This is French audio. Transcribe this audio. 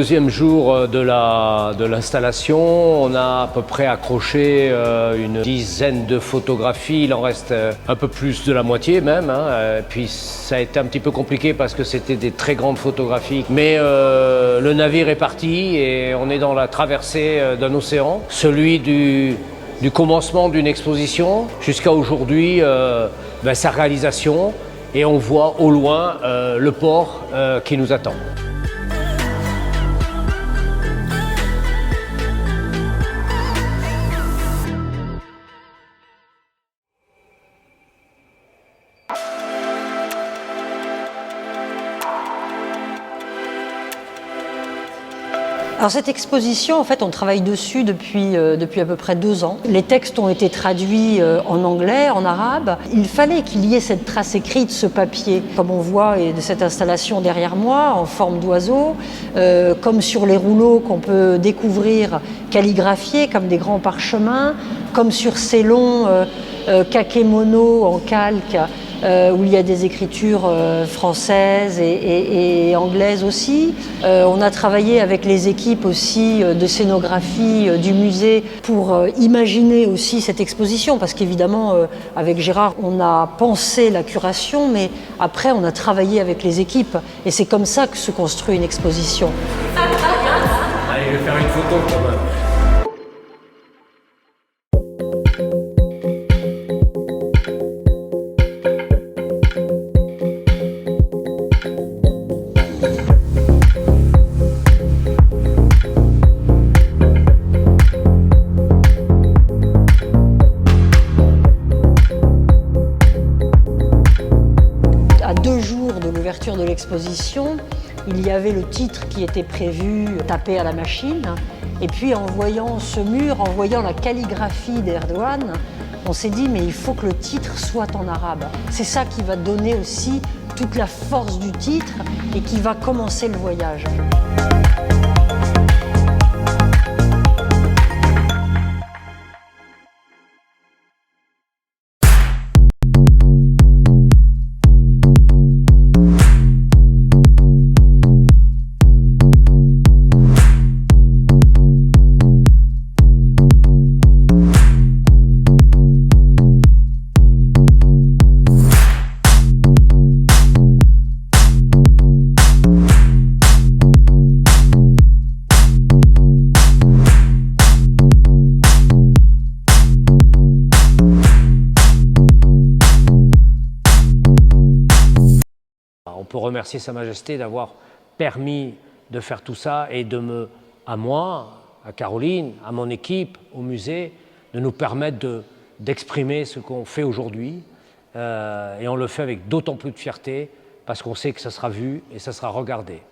Deuxième jour de l'installation, on a à peu près accroché une dizaine de photographies, il en reste un peu plus de la moitié même. Puis ça a été un petit peu compliqué parce que c'était des très grandes photographies. Mais le navire est parti et on est dans la traversée d'un océan, celui du commencement d'une exposition jusqu'à aujourd'hui, sa réalisation. Et on voit au loin le port qui nous attend. Alors cette exposition, en fait, on travaille dessus depuis à peu près 2 ans. Les textes ont été traduits en anglais, en arabe. Il fallait qu'il y ait cette trace écrite, ce papier, comme on voit et de cette installation derrière moi, en forme d'oiseau, comme sur les rouleaux qu'on peut découvrir calligraphiés, comme des grands parchemins, comme sur ces longs kakémonos en calque, où il y a des écritures françaises et anglaises aussi. On a travaillé avec les équipes aussi de scénographie du musée pour imaginer aussi cette exposition, parce qu'évidemment, avec Gérard, on a pensé la curation, mais après, on a travaillé avec les équipes. Et c'est comme ça que se construit une exposition. Allez, je vais faire une photo quand même. À 2 jours de l'ouverture de l'exposition, il y avait le titre qui était prévu tapé à la machine. Et puis en voyant ce mur, en voyant la calligraphie d'Erdogan, on s'est dit mais il faut que le titre soit en arabe. C'est ça qui va donner aussi toute la force du titre et qui va commencer le voyage. On peut remercier Sa Majesté d'avoir permis de faire tout ça et à moi, à Caroline, à mon équipe, au musée, de nous permettre d'exprimer ce qu'on fait aujourd'hui. Et on le fait avec d'autant plus de fierté parce qu'on sait que ça sera vu et ça sera regardé.